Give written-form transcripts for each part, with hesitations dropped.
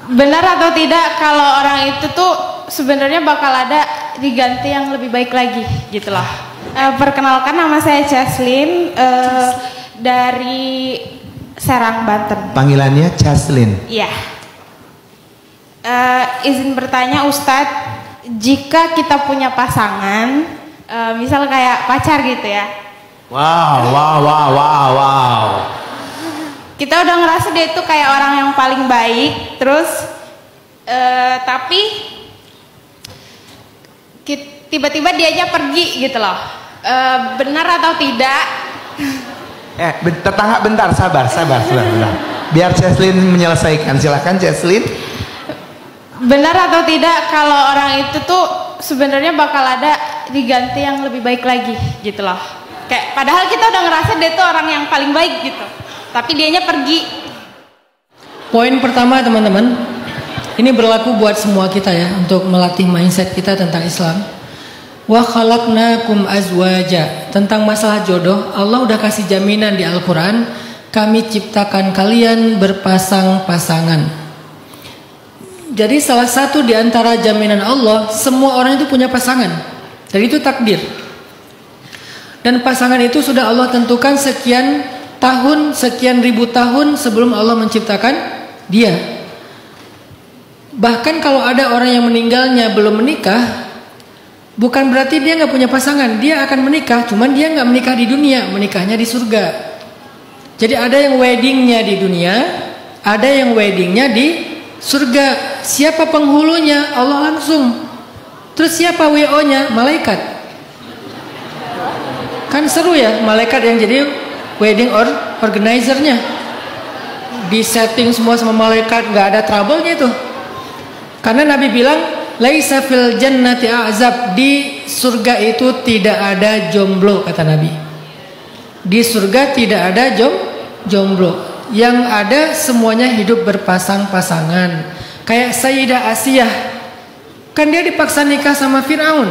Benar atau tidak kalau orang itu tuh sebenarnya bakal ada diganti yang lebih baik lagi gitu loh. Perkenalkan, nama saya Jaslyn dari Serang, Banten. Panggilannya Jaslyn. Iya. Izin bertanya Ustadz, jika kita punya pasangan, misal kayak pacar gitu ya. Wow. Kita udah ngerasa dia itu kayak orang yang paling baik, terus tapi tiba-tiba dianya pergi gitu loh. Benar atau tidak? Tetangga bentar, sabar. Biar Jaslyn menyelesaikan. Silakan Jaslyn. Benar atau tidak kalau orang itu tuh sebenarnya bakal ada diganti yang lebih baik lagi gitu loh. Kayak padahal kita udah ngerasa dia tuh orang yang paling baik gitu, tapi dianya pergi. Poin pertama teman-teman, ini berlaku buat semua kita ya, untuk melatih mindset kita tentang Islam. Wa khalaqnakum azwaja, tentang masalah jodoh, Allah udah kasih jaminan di Al-Quran, kami ciptakan kalian berpasang-pasangan. Jadi salah satu di antara jaminan Allah, semua orang itu punya pasangan, dan itu takdir. Dan pasangan itu sudah Allah tentukan sekian tahun, sekian ribu tahun sebelum Allah menciptakan dia. Bahkan kalau ada orang yang meninggalnya belum menikah, bukan berarti dia nggak punya pasangan. Dia akan menikah, cuman dia nggak menikah di dunia, menikahnya di surga. Jadi ada yang weddingnya di dunia, ada yang weddingnya di surga. Siapa penghulunya? Allah langsung. Terus siapa WO-nya? Malaikat. Kan seru ya, malaikat yang jadi wedding organizer-nya. Di setting semua sama malaikat, nggak ada trouble-nya itu. Karena Nabi bilang, laisa fil jannati azab, di surga itu tidak ada jomblo, kata Nabi. Di surga tidak ada jomblo. Yang ada semuanya hidup berpasang-pasangan. Kayak Sayyidah Asiyah, kan dia dipaksa nikah sama Fir'aun.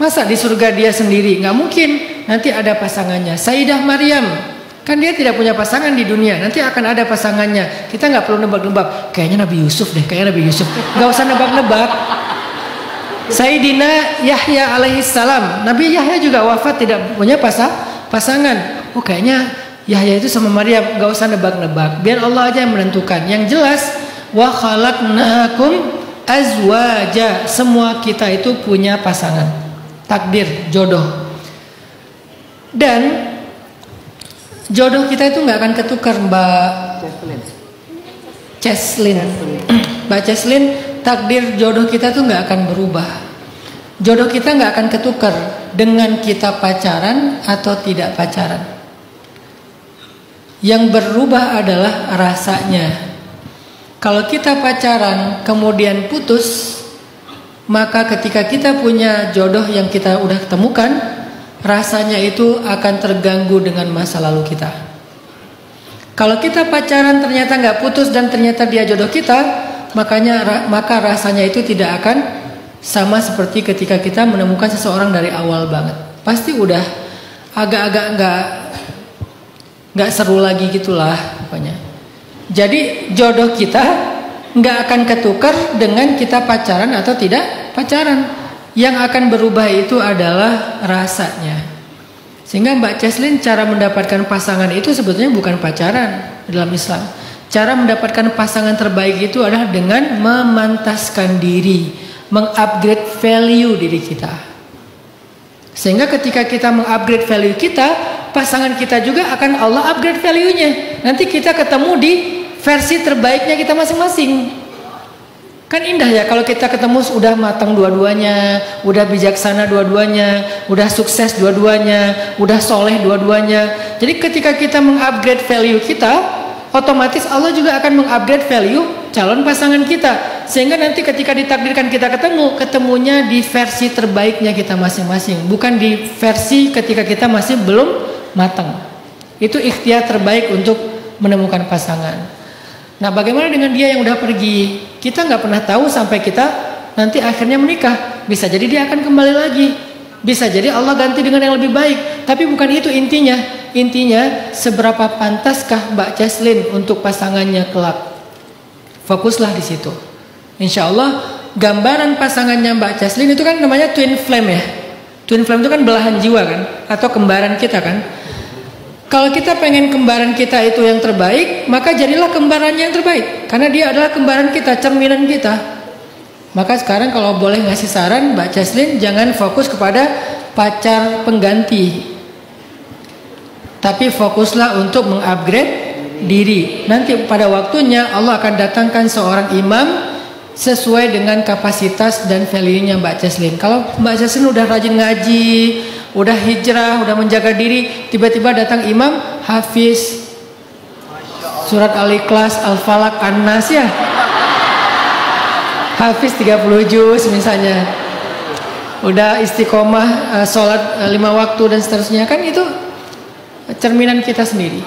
Masa di surga dia sendiri? Nggak mungkin. Nanti ada pasangannya. Sayyidah Maryam, kan dia tidak punya pasangan di dunia, nanti akan ada pasangannya. Kita nggak perlu nebak-nebak. Kayaknya Nabi Yusuf deh, kayaknya Nabi Yusuf. Nggak usah nebak-nebak. Sayyidina Yahya alaihissalam, Nabi Yahya juga wafat tidak punya pasangan. Oh kayaknya Yahya itu sama Maryam. Nggak usah nebak-nebak. Biar Allah aja yang menentukan. Yang jelas, wa khalaqnakum azwaja, semua kita itu punya pasangan, takdir, jodoh. Dan jodoh kita itu nggak akan ketukar, Mbak Jaslyn. Mbak Jaslyn, takdir jodoh kita tuh nggak akan berubah. Jodoh kita nggak akan ketukar dengan kita pacaran atau tidak pacaran. Yang berubah adalah rasanya. Kalau kita pacaran kemudian putus, maka ketika kita punya jodoh yang kita udah temukan, rasanya itu akan terganggu dengan masa lalu kita. Kalau kita pacaran ternyata nggak putus dan ternyata dia jodoh kita, maka rasanya itu tidak akan sama seperti ketika kita menemukan seseorang dari awal banget. Pasti udah agak-agak nggak seru lagi gitulah pokoknya. Jadi jodoh kita nggak akan ketukar dengan kita pacaran atau tidak pacaran. Yang akan berubah itu adalah rasanya. Sehingga Mbak Jaslyn, cara mendapatkan pasangan itu sebetulnya bukan pacaran dalam Islam. Cara mendapatkan pasangan terbaik itu adalah dengan memantaskan diri, mengupgrade value diri kita. Sehingga ketika kita mengupgrade value kita, pasangan kita juga akan Allah upgrade value-nya. Nanti kita ketemu di versi terbaiknya kita masing-masing. Kan indah ya kalau kita ketemu udah matang dua-duanya, udah bijaksana dua-duanya, udah sukses dua-duanya, udah soleh dua-duanya. Jadi ketika kita mengupgrade value kita, otomatis Allah juga akan mengupgrade value calon pasangan kita. Sehingga nanti ketika ditakdirkan kita ketemunya di versi terbaiknya kita masing-masing, bukan di versi ketika kita masih belum matang. Itu ikhtiar terbaik untuk menemukan pasangan. Nah, bagaimana dengan dia yang udah pergi? Kita nggak pernah tahu sampai kita nanti akhirnya menikah. Bisa jadi dia akan kembali lagi. Bisa jadi Allah ganti dengan yang lebih baik. Tapi bukan itu intinya. Intinya, seberapa pantaskah Mbak Jaslyn untuk pasangannya kelak? Fokuslah di situ. Insya Allah gambaran pasangannya Mbak Jaslin itu kan namanya twin flame ya. Twin flame itu kan belahan jiwa kan, atau kembaran kita kan. Kalau kita pengen kembaran kita itu yang terbaik, maka jadilah kembarannya yang terbaik. Karena dia adalah kembaran kita, cerminan kita. Maka sekarang kalau boleh ngasih saran Mbak Jaslin, jangan fokus kepada pacar pengganti, tapi fokuslah untuk mengupgrade diri. Nanti pada waktunya Allah akan datangkan seorang imam sesuai dengan kapasitas dan value-nya Mbak Jaslin. Kalau Mbak Jaslin udah rajin ngaji, udah hijrah, udah menjaga diri, tiba-tiba datang imam hafiz surat Al-Ikhlas, Al-Falaq, An-Nas ya, hafiz 30 juz misalnya, udah istiqomah sholat 5 waktu dan seterusnya, kan itu cerminan kita sendiri.